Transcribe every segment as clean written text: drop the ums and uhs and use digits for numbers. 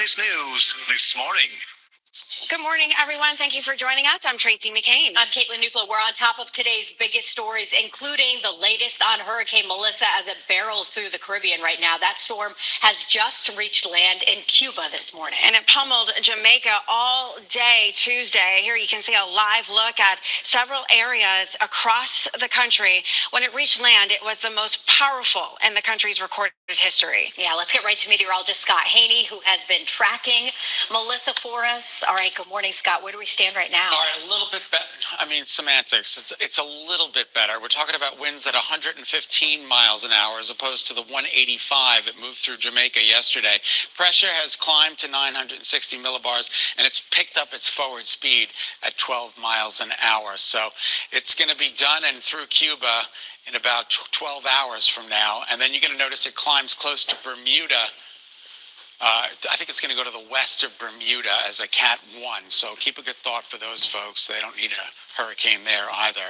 News this morning. Good morning, everyone. Thank you for joining us. I'm Tracy McCain. I'm Caitlin Nuclear. We're on top of today's biggest stories, including the latest on Hurricane Melissa as it barrels through the Caribbean right now. That storm has just reached land in Cuba this morning. And it pummeled Jamaica all day Tuesday. Here you can see a live look at several areas across the country. When it reached land, it was the most powerful in the country's recorded history. Yeah, let's get right to meteorologist Scott Haney, who has been tracking Melissa for us. All right, good morning, Scott. Where do we stand right now? All right, a little bit better. I mean, semantics. It's a little bit better. We're talking about winds at 115 miles an hour as opposed to the 185 it moved through Jamaica yesterday. Pressure has climbed to 960 millibars, and it's picked up its forward speed at 12 miles an hour. So it's going to be done and through Cuba in about 12 hours from now. And then you're going to notice it climbs close to Bermuda. I think it's going to go to the west of Bermuda as a Cat 1. So keep a good thought for those folks. They don't need a hurricane there either.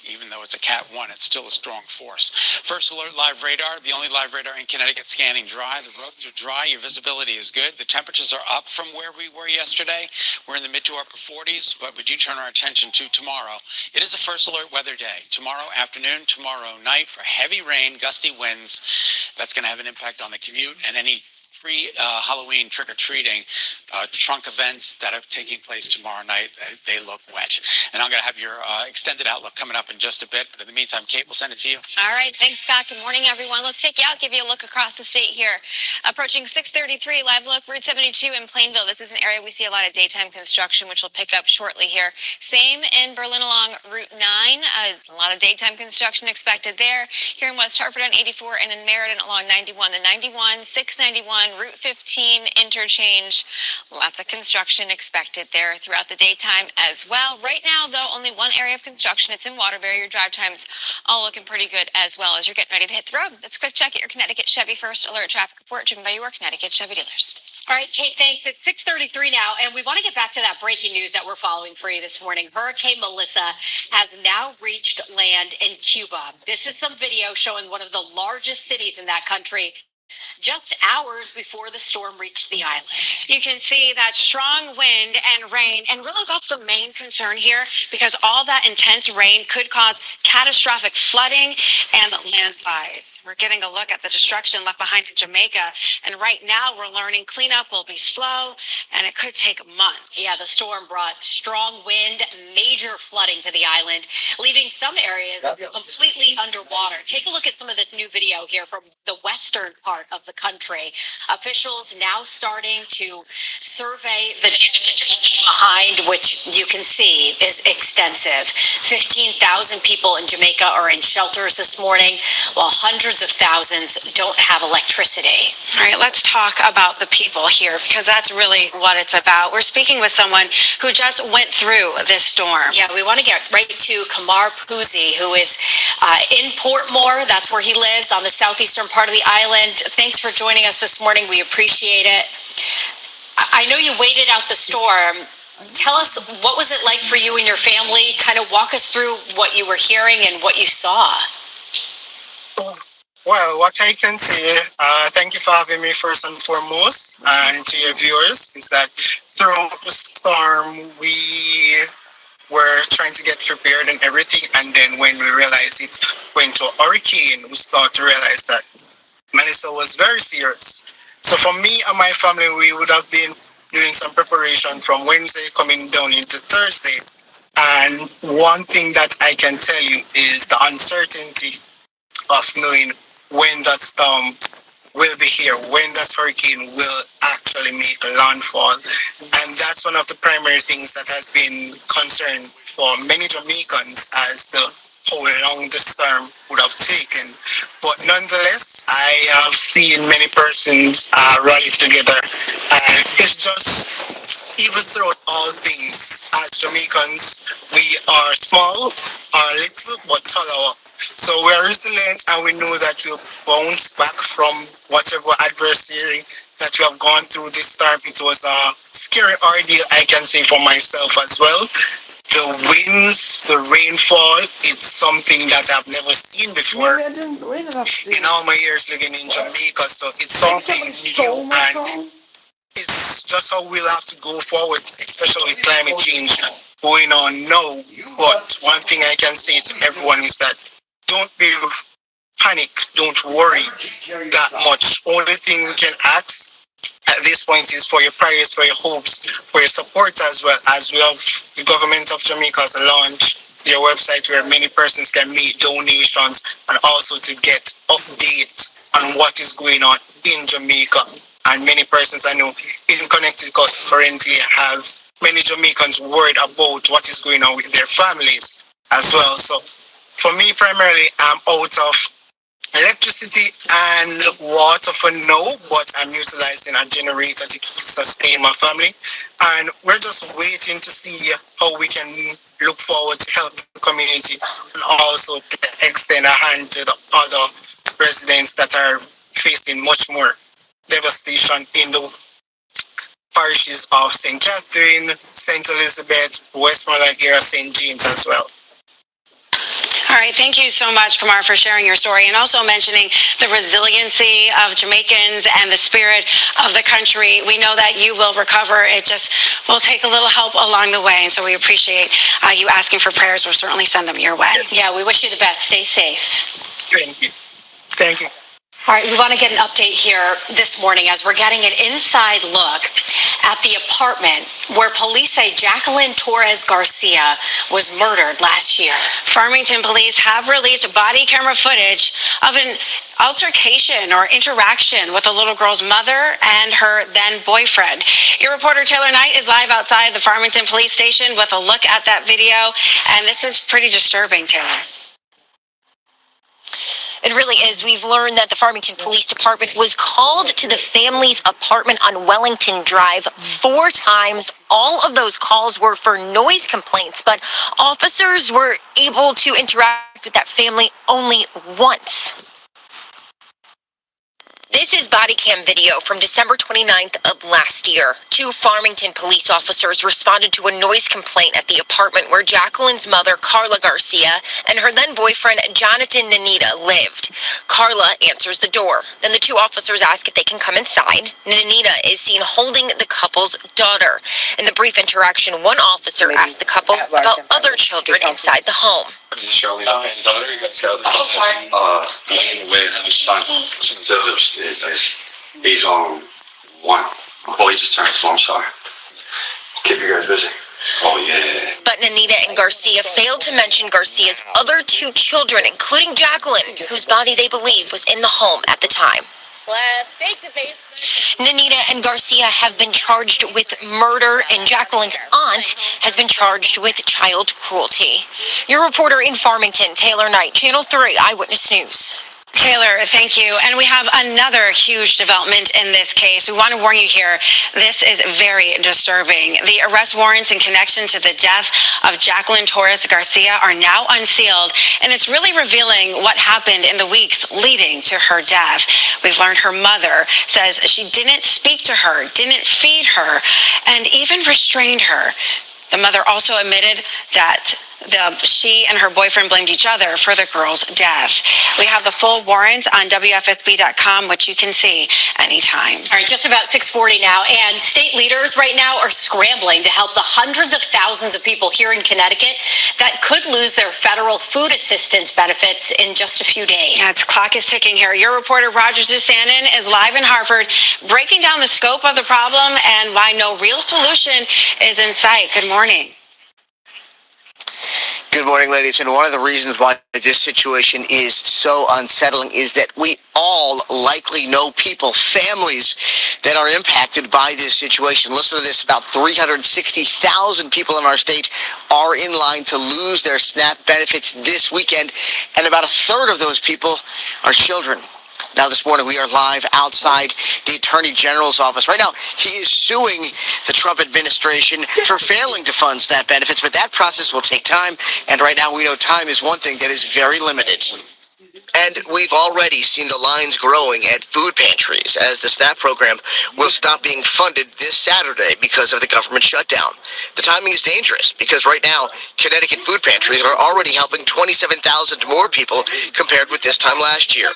Even though it's a Cat 1, it's still a strong force. First alert live radar, the only live radar in Connecticut scanning dry. The roads are dry. Your visibility is good. The temperatures are up from where we were yesterday. We're in the mid to upper 40s, but we do turn our attention to tomorrow. It is a first alert weather day. Tomorrow afternoon, tomorrow night for heavy rain, gusty winds. That's going to have an impact on the commute and any pre-Halloween trick-or-treating trunk events that are taking place tomorrow night. They look wet. And I'm going to have your extended outlook coming up in just a bit. But in the meantime, Kate, we'll send it to you. All right. Thanks, Scott. Good morning, everyone. Let's take you out, give you a look across the state here. Approaching 6:33, live look, Route 72 in Plainville. This is an area we see a lot of daytime construction, which will pick up shortly here. Same in Berlin along Route 9. A lot of daytime construction expected there. Here in West Hartford on 84 and in Meriden along 91. The 91, 691, Route 15 interchange. Lots of construction expected there throughout the daytime as well. Right now, though, only one area of construction. It's in Waterbury. Your drive times all looking pretty good as well as you're getting ready to hit the road. Let's quick check at your Connecticut Chevy First Alert traffic report driven by your Connecticut Chevy dealers. All right, Kate, thanks. It's 6:33 now, and we want to get back to that breaking news that we're following for you this morning. Hurricane Melissa has now reached land in Cuba. This is some video showing one of the largest cities in that country just hours before the storm reached the island. You can see that strong wind and rain, and really that's the main concern here because all that intense rain could cause catastrophic flooding and landslides. We're getting a look at the destruction left behind in Jamaica, and right now we're learning cleanup will be slow and it could take months. Yeah, the storm brought strong wind, major flooding to the island, leaving some areas completely underwater. Take a look at some of this new video here from the western part of the country. Officials now starting to survey the damage behind, which you can see is extensive. 15,000 people in Jamaica are in shelters this morning, while hundreds of thousands don't have electricity. All right, let's talk about the people here because that's really what it's about. We're speaking with someone who just went through this storm. Yeah, we want to get right to Kamar Puzzi, who is in Portmore. That's where he lives on the southeastern part of the island. Thanks for joining us this morning. We appreciate it. I know you waited out the storm. Tell us, what was it like for you and your family? Kind of walk us through what you were hearing and what you saw. Well, what I can say, thank you for having me first and foremost, and to your viewers, is that throughout the storm, we were trying to get prepared and everything, and then when we realized it went to a hurricane, we started to realize that Melissa was very serious. So for me and my family, we would have been doing some preparation from Wednesday coming down into Thursday. And one thing that I can tell you is the uncertainty of knowing when that storm will be here, when that hurricane will actually make a landfall. And that's one of the primary things that has been concerned for many Jamaicans as to how long the storm would have taken. But nonetheless, I have seen many persons rally together. And it's just, even throughout all things, as Jamaicans, we are small, are little, but taller. So we are resilient, and we know that we'll bounce back from whatever adversity that we have gone through this time. It was a scary ordeal, I can say, for myself as well. The winds, the rainfall, it's something that I've never seen before in all my years living in Jamaica. So it's something new, and it's just how we'll have to go forward, especially with climate change going on now. But one thing I can say to everyone is that don't be panic, don't worry that much. Only thing we can ask at this point is for your prayers, for your hopes, for your support, as well as we have the government of Jamaica has launched their website where many persons can make donations and also to get update on what is going on in Jamaica. And many persons I know in Connecticut currently have many Jamaicans worried about what is going on with their families as well. So for me, primarily, I'm out of electricity and water for now, but I'm utilizing a generator to sustain my family. And we're just waiting to see how we can look forward to help the community and also to extend a hand to the other residents that are facing much more devastation in the parishes of St. Catherine, St. Elizabeth, Westmoreland area, St. James as well. All right, thank you so much, Kumar, for sharing your story and also mentioning the resiliency of Jamaicans and the spirit of the country. We know that you will recover. It just will take a little help along the way, and so we appreciate you asking for prayers. We'll certainly send them your way. Yeah, we wish you the best. Stay safe. Thank you. Thank you. All right, we want to get an update here this morning as we're getting an inside look at the apartment where police say Jacqueline Torres Garcia was murdered last year. Farmington police have released body camera footage of an altercation or interaction with the little girl's mother and her then boyfriend. Your reporter Taylor Knight is live outside the Farmington police station with a look at that video, and this is pretty disturbing, Taylor. It really is. We've learned that the Farmington Police Department was called to the family's apartment on Wellington Drive 4 times. All of those calls were for noise complaints, but officers were able to interact with that family only once. This is body cam video from December 29th of last year. 2 Farmington police officers responded to a noise complaint at the apartment where Jacqueline's mother, Carla Garcia, and her then boyfriend, Jonathan Nanita, lived. Carla answers the door. Then the 2 officers ask if they can come inside. Nanita is seen holding the couple's daughter. In the brief interaction, one officer asked the couple about other children inside the home. This is Shirley. Daughter, you guys got he's on 1. Well, he just turned, so I'm sorry. Keep you guys busy. Oh, yeah. But Nanita and Garcia failed to mention Garcia's other 2 children, including Jacqueline, whose body they believe was in the home at the time. Nanita and Garcia have been charged with murder, and Jacqueline's aunt has been charged with child cruelty. Your reporter in Farmington, Taylor Knight, Channel 3 Eyewitness News. Taylor, thank you. And we have another huge development in this case. We want to warn you here, this is very disturbing. The arrest warrants in connection to the death of Jacqueline Torres Garcia are now unsealed, and it's really revealing what happened in the weeks leading to her death. We've learned her mother says she didn't speak to her, didn't feed her, and even restrained her. The mother also admitted that she and her boyfriend blamed each other for the girl's death. We have the full warrants on WFSB.com, which you can see anytime. All right, just about 6:40 now, and state leaders right now are scrambling to help the hundreds of thousands of people here in Connecticut that could lose their federal food assistance benefits in just a few days. Yeah, its clock is ticking here. Your reporter Roger Zusanin is live in Hartford, breaking down the scope of the problem and why no real solution is in sight. Good morning. Good morning, ladies. And one of the reasons why this situation is so unsettling is that we all likely know people, families that are impacted by this situation. Listen to this. About 360,000 people in our state are in line to lose their SNAP benefits this weekend. And about 1/3 of those people are children. Now, this morning, we are live outside the Attorney General's office. Right now, he is suing the Trump administration for failing to fund SNAP benefits, but that process will take time, and right now we know time is one thing that is very limited. And we've already seen the lines growing at food pantries as the SNAP program will stop being funded this Saturday because of the government shutdown. The timing is dangerous because right now, Connecticut food pantries are already helping 27,000 more people compared with this time last year.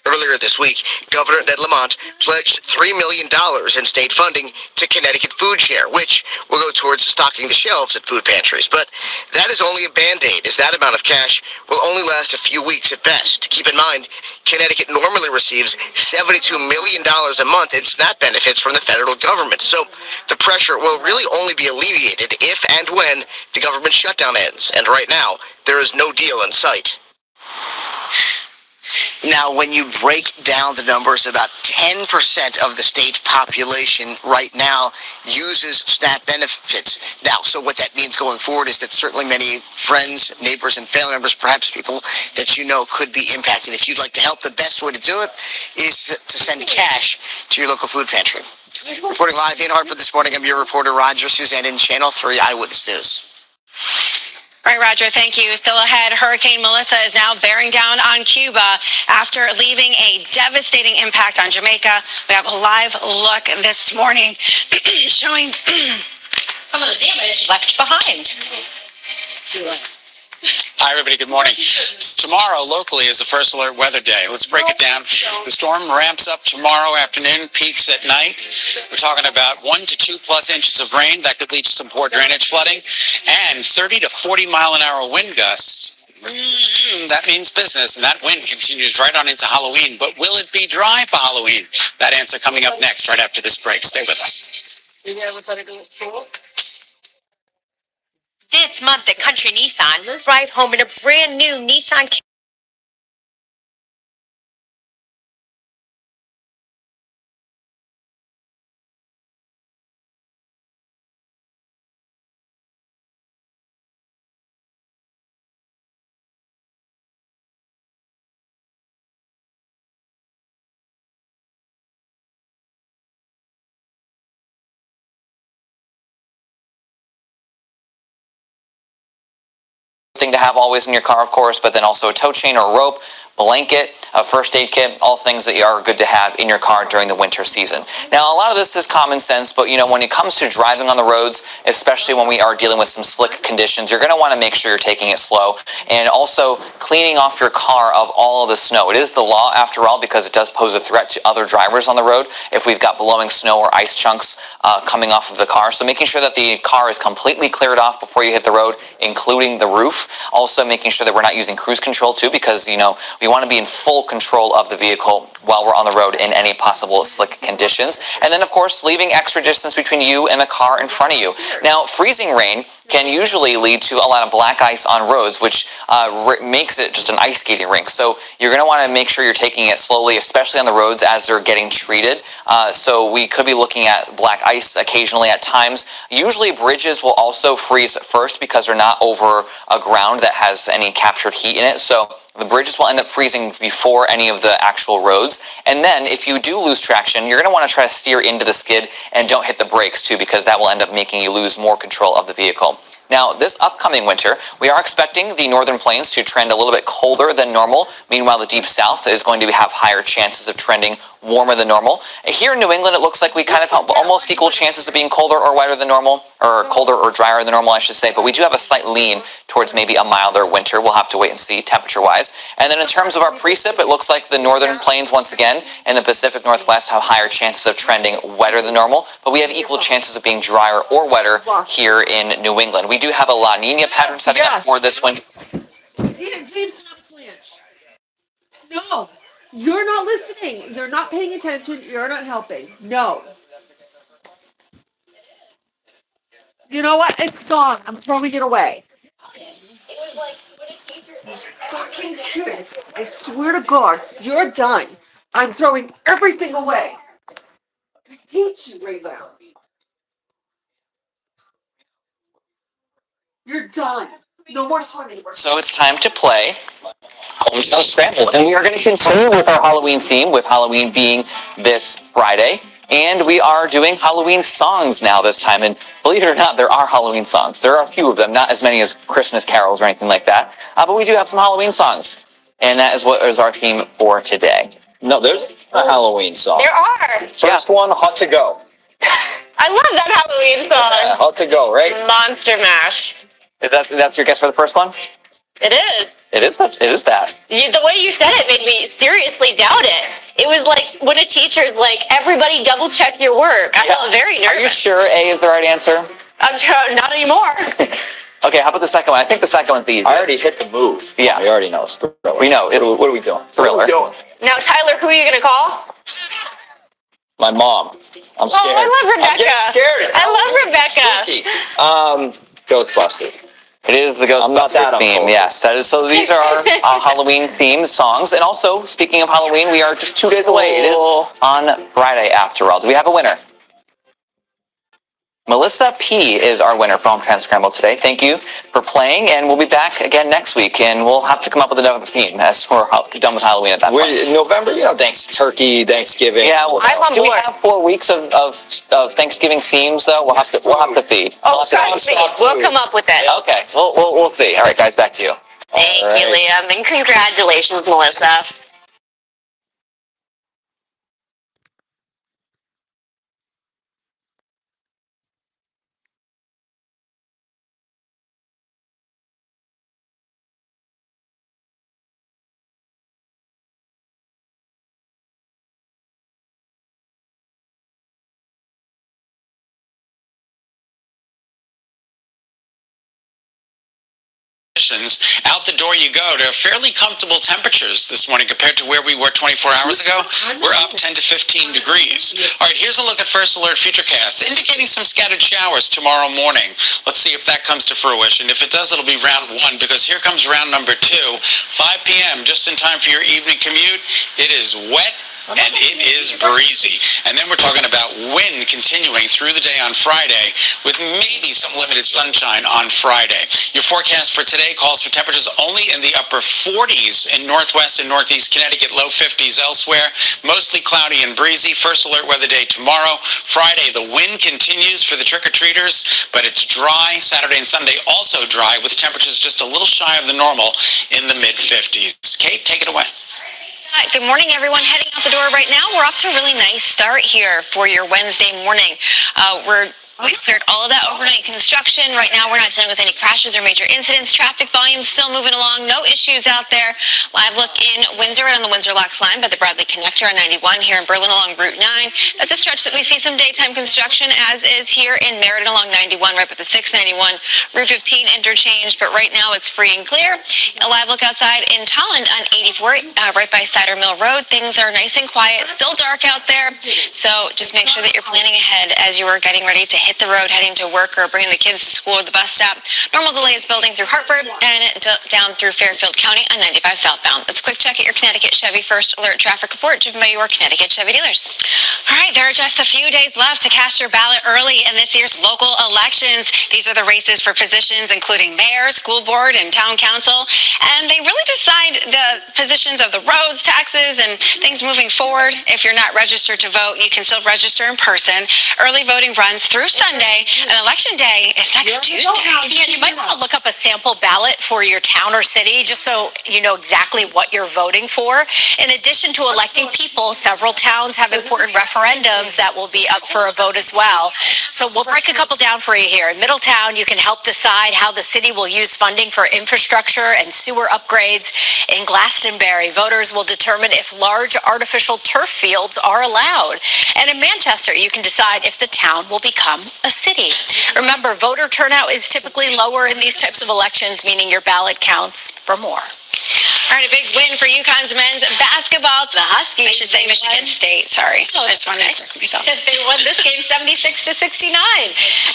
Earlier this week, Governor Ned Lamont pledged $3 million in state funding to Connecticut Food Share, which will go towards stocking the shelves at food pantries. But that is only a Band-Aid, as that amount of cash will only last a few weeks at best. Keep in mind, Connecticut normally receives $72 million a month in SNAP benefits from the federal government. So the pressure will really only be alleviated if and when the government shutdown ends. And right now, there is no deal in sight. Now, when you break down the numbers, about 10% of the state's population right now uses SNAP benefits. Now, so what that means going forward is that certainly many friends, neighbors, and family members, perhaps people that you know, could be impacted. If you'd like to help, the best way to do it is to send cash to your local food pantry. Reporting live in Hartford this morning, I'm your reporter, Roger Suzanne, in Channel 3 Eyewitness News. All right, Roger, thank you. Still ahead, Hurricane Melissa is now bearing down on Cuba after leaving a devastating impact on Jamaica. We have a live look this morning showing some of the damage left behind. Hi, everybody. Good morning. Tomorrow, locally, is the first alert weather day. Let's break it down. The storm ramps up tomorrow afternoon, peaks at night. We're talking about 1 to 2 plus inches of rain that could lead to some poor drainage flooding and 30 to 40 mile an hour wind gusts. That means business, and that wind continues right on into Halloween. But will it be dry for Halloween? That answer coming up next, right after this break. Stay with us. This month at Country Nissan, we'll drive home in a brand new Nissan. Thing to have always in your car, of course, but then also a tow chain or a rope, blanket, a first aid kit, all things that are good to have in your car during the winter season. Now, a lot of this is common sense, but you know, when it comes to driving on the roads, especially when we are dealing with some slick conditions, you're going to want to make sure you're taking it slow and also cleaning off your car of all of the snow. It is the law, after all, because it does pose a threat to other drivers on the road if we've got blowing snow or ice chunks coming off of the car. So making sure that the car is completely cleared off before you hit the road, including the roof. Also making sure that we're not using cruise control too, because you know, we want to be in full control of the vehicle while we're on the road in any possible slick conditions. And then of course, leaving extra distance between you and the car in front of you. Now, freezing rain can usually lead to a lot of black ice on roads, which makes it just an ice skating rink. So you're going to want to make sure you're taking it slowly, especially on the roads as they're getting treated. So we could be looking at black ice occasionally at times. Usually bridges will also freeze first because they're not over a ground that has any captured heat in it. So the bridges will end up freezing before any of the actual roads. And then if you do lose traction, you're going to want to try to steer into the skid and don't hit the brakes too, because that will end up making you lose more control of the vehicle. Now, this upcoming winter, we are expecting the northern plains to trend a little bit colder than normal. Meanwhile, the deep south is going to have higher chances of trending warmer than normal. Here in New England, it looks like we kind of have almost equal chances of being colder or wetter than normal, or colder or drier than normal, I should say. But we do have a slight lean towards maybe a milder winter. We'll have to wait and see temperature-wise. And then in terms of our precip, it looks like the northern plains, once again, and the Pacific Northwest have higher chances of trending wetter than normal. But we have equal chances of being drier or wetter here in New England. We do have a La Nina pattern setting up for this one. James Thomas Lynch. No, you're not listening. You're not paying attention. You're not helping. No. You know what? It's gone. I'm throwing it away. Fucking shit. I swear to God, you're done. I'm throwing everything away. I hate you right now. You're done. No more swimming. So it's time to play Hometown Scramble. And we are going to continue with our Halloween theme, with Halloween being this Friday. And we are doing Halloween songs now this time. And believe it or not, there are Halloween songs. There are a few of them, not as many as Christmas carols or anything like that. But we do have some Halloween songs. And that is what is our theme for today. No, there's a Halloween song. There are. First one, Hot to Go. I love that Halloween song. Hot to Go, right? Monster Mash. That's your guess for the first one? It is. It is that. It is that. The way you said it made me seriously doubt it. It was like when a teacher's like, everybody double check your work. I felt very nervous. Are you sure A is the right answer? I'm sure, not anymore. Okay, how about the second one? I think the second one's the easiest. I already hit the move. Yeah. We already know it's Thriller. We know. What are we doing? Thriller. Now, Tyler, who are you going to call? My mom. I'm scared. Oh, I love Rebecca. I'm getting scared. I love Rebecca. Ghostbusters. It is the I'm not that Ghostbusters theme. unfolded. Yes, that is. So these are our Halloween themed songs. And also, speaking of Halloween, we are just 2 days away. It is on Friday after all. Do we have a winner? Melissa P. is our winner for Home Transcramble today. Thank you for playing, and we'll be back again next week, and we'll have to come up with another theme as we're done with Halloween at that point. November, Turkey, Thanksgiving. Yeah, well, I'm on do we board. have 4 weeks of Thanksgiving themes though? We'll have to see. Oh, trust me. We'll come up with it. Okay, we'll see. All right, guys, back to you. Thank you, Liam, and congratulations, Melissa. Out the door you go to fairly comfortable temperatures this morning compared to where we were 24 hours ago. We're up 10 to 15 degrees. All right, here's a look at First Alert Futurecast, indicating some scattered showers tomorrow morning. Let's see if that comes to fruition. If it does, it'll be round one, because here comes round number 2. 5 p.m., just in time for your evening commute. It is wet and it is breezy. And then we're talking about wind continuing through the day on Friday, with maybe some limited sunshine on Friday. Your forecast for today calls for temperatures only in the upper 40s in northwest and northeast Connecticut, low 50s elsewhere. Mostly cloudy and breezy. First alert weather day tomorrow. Friday, the wind continues for the trick-or-treaters, but it's dry. Saturday and Sunday also dry, with temperatures just a little shy of the normal in the mid-50s. Kate, take it away. Good morning, everyone. Heading out the door right now. We're off to a really nice start here for your Wednesday morning. We've cleared all of that overnight construction. Right now, we're not dealing with any crashes or major incidents. Traffic volume still moving along. No issues out there. Live look in Windsor, right on the Windsor Locks line by the Bradley Connector on 91 here in Berlin along Route 9. That's a stretch that we see some daytime construction, as is here in Meriden along 91, right by the 691 Route 15 interchange. But right now, it's free and clear. A live look outside in Tolland on 84, right by Cider Mill Road. Things are nice and quiet. Still dark out there. So just make sure that you're planning ahead as you are getting ready to hit the road heading to work or bringing the kids to school or the bus stop. Normal delays building through Hartford and down through Fairfield County on 95 southbound. Let's quick check at your Connecticut Chevy First Alert traffic report driven by your Connecticut Chevy dealers. All right, there are just a few days left to cast your ballot early in this year's local elections. These are the races for positions including mayor, school board, and town council. And they really decide the positions of the roads, taxes, and things moving forward. If you're not registered to vote, you can still register in person. Early voting runs through Sunday, and election day is next Tuesday. Yeah, you might want to look up a sample ballot for your town or city just so you know exactly what you're voting for. In addition to electing people, several towns have important referendums that will be up for a vote as well. So we'll break a couple down for you here. In Middletown, you can help decide how the city will use funding for infrastructure and sewer upgrades. In Glastonbury, voters will determine if large artificial turf fields are allowed. And in Manchester, you can decide if the town will become a city. Remember, voter turnout is typically lower in these types of elections, meaning your ballot counts for more. All right, a big win for UConn's men's basketball. The Huskies, I should say Michigan State, sorry. Oh, I just wanted to correct myself. They won this game 76-69.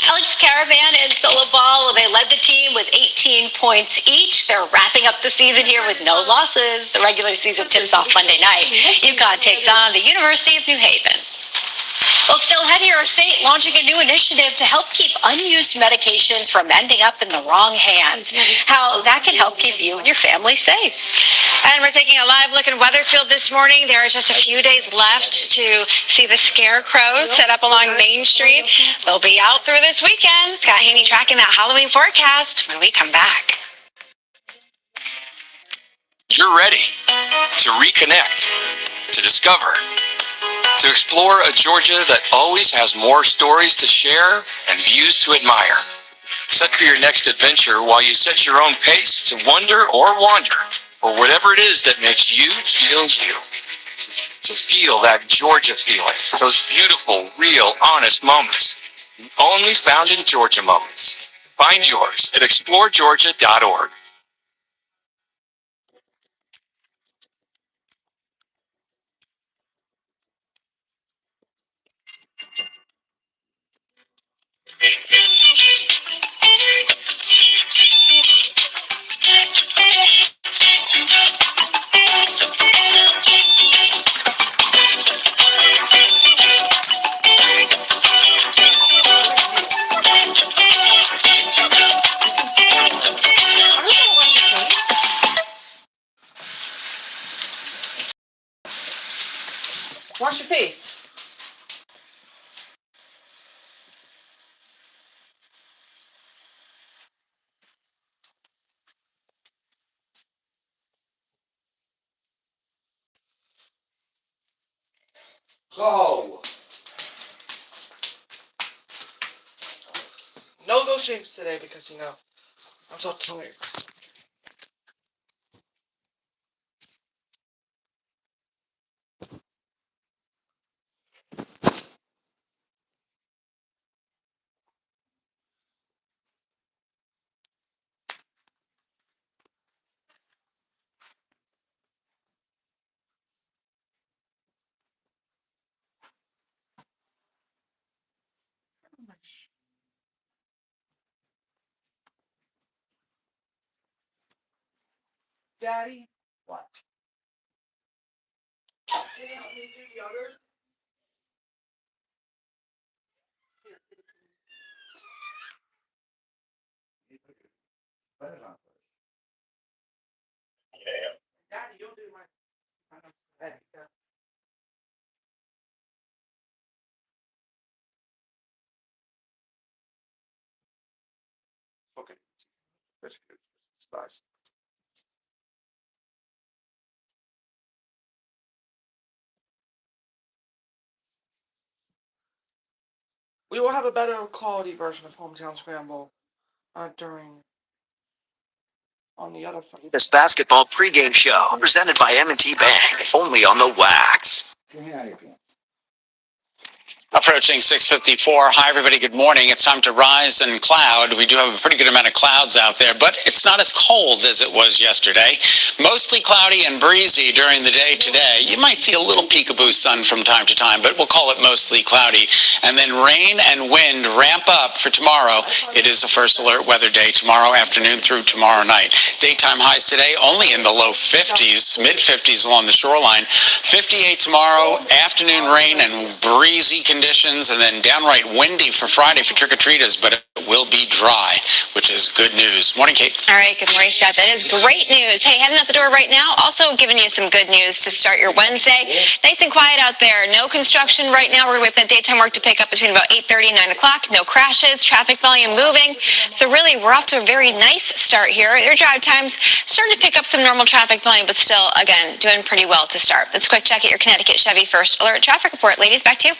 Alex Caravan and Solo Ball, they led the team with 18 points each. They're wrapping up the season here with no losses. The regular season tips off Monday night. UConn takes on the University of New Haven. Well, still ahead here, our state launching a new initiative to help keep unused medications from ending up in the wrong hands. How that can help keep you and your family safe. And we're taking a live look in Wethersfield this morning. There are just a few days left to see the scarecrows set up along Main Street. They'll be out through this weekend. Scott Haney tracking that Halloween forecast when we come back. You're ready to reconnect, to discover, to explore a Georgia that always has more stories to share and views to admire. Set for your next adventure while you set your own pace to wonder or wander, or whatever it is that makes you feel you. To feel that Georgia feeling, those beautiful, real, honest moments, only found in Georgia Moments. Find yours at exploregeorgia.org. Wash your face. Go. No shaves today because, I'm so tired. Daddy, what? Can you help me do the others? Daddy, you'll do my. Okay. That's good. It's nice. We will have a better quality version of Hometown Scramble on the other phone. This basketball pregame show presented by M&T Bank, only on the Wax. Approaching 6:54. Hi, everybody. Good morning. It's time to rise and cloud. We do have a pretty good amount of clouds out there, but it's not as cold as it was yesterday. Mostly cloudy and breezy during the day today. You might see a little peekaboo sun from time to time, but we'll call it mostly cloudy. And then rain and wind ramp up for tomorrow. It is a first alert weather day tomorrow afternoon through tomorrow night. Daytime highs today only in the low 50s, mid 50s along the shoreline. 58 tomorrow, afternoon rain and breezy conditions, and then downright windy for Friday for trick-or-treaters, but it will be dry, which is good news. Morning, Kate. All right, good morning, Scott. That is great news. Hey, heading out the door right now, also giving you some good news to start your Wednesday. Nice and quiet out there. No construction right now. We're going to wait for the daytime work to pick up between about 8:30 and 9 o'clock. No crashes, traffic volume moving. So really, we're off to a very nice start here. Their drive times starting to pick up some normal traffic volume, but still, again, doing pretty well to start. Let's quick check at your Connecticut Chevy First Alert traffic report. Ladies, back to you.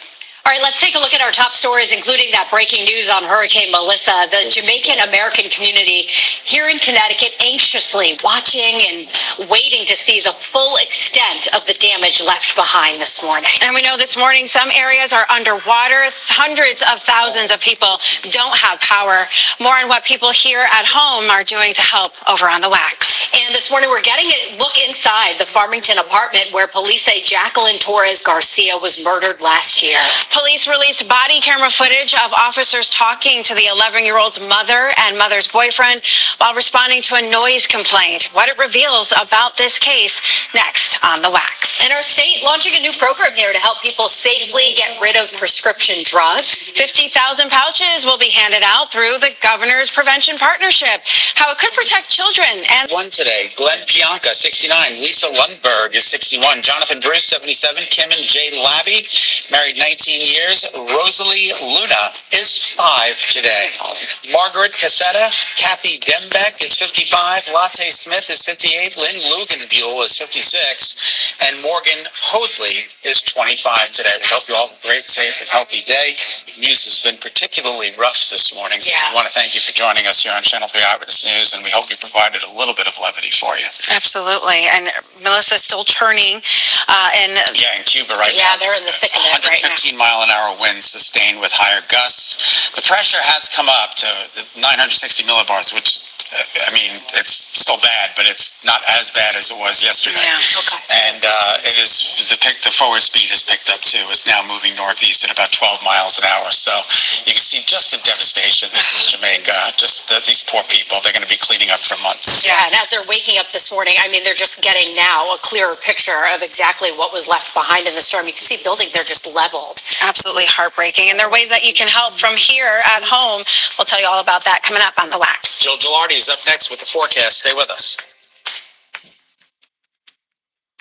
All right, let's take a look at our top stories, including that breaking news on Hurricane Melissa. The Jamaican-American community here in Connecticut anxiously watching and waiting to see the full extent of the damage left behind this morning. And we know this morning some areas are underwater. Hundreds of thousands of people don't have power. More on what people here at home are doing to help over on the Wax. And this morning we're getting a look inside the Farmington apartment where police say Jacqueline Torres Garcia was murdered last year. Police released body camera footage of officers talking to the 11-year-old's mother and mother's boyfriend while responding to a noise complaint. What it reveals about this case next on the Wax. And our state launching a new program here to help people safely get rid of prescription drugs. 50,000 pouches will be handed out through the Governor's Prevention Partnership. How it could protect children. And One today, Glenn Pianca, 69. Lisa Lundberg is 61. Jonathan Bruce, 77. Kim and Jay Labby, married 19 years. Rosalie Luna is 5 today. Margaret Cassetta, Kathy Dembeck is 55. Latte Smith is 58. Lynn Luganbuhl is 56. And Morgan Hoadley is 25 today. We hope you all have a great, safe, and healthy day. The news has been particularly rough this morning, so we want to thank you for joining us here on Channel 3 Eyewitness News, and we hope we provided a little bit of levity for you. Absolutely. And Melissa's still turning in Cuba right now. Yeah, they're in the thick of it right now. 115-mile-an-hour winds sustained with higher gusts. The pressure has come up to 960 millibars, which, it's still bad, but it's not as bad as it was yesterday. Yeah, okay. And it is the forward speed has picked up too. It's now moving northeast at about 12 miles an hour. So you can see just the devastation. This is Jamaica. These poor people. They're going to be cleaning up for months. Yeah, and as they're waking up this morning, they're just getting now a clearer picture of exactly what was left behind in the storm. You can see buildings, they're just leveled. Absolutely heartbreaking. And there are ways that you can help from here at home. We'll tell you all about that coming up on The Wax. Jill Gilardi is up next with the forecast. Stay with us.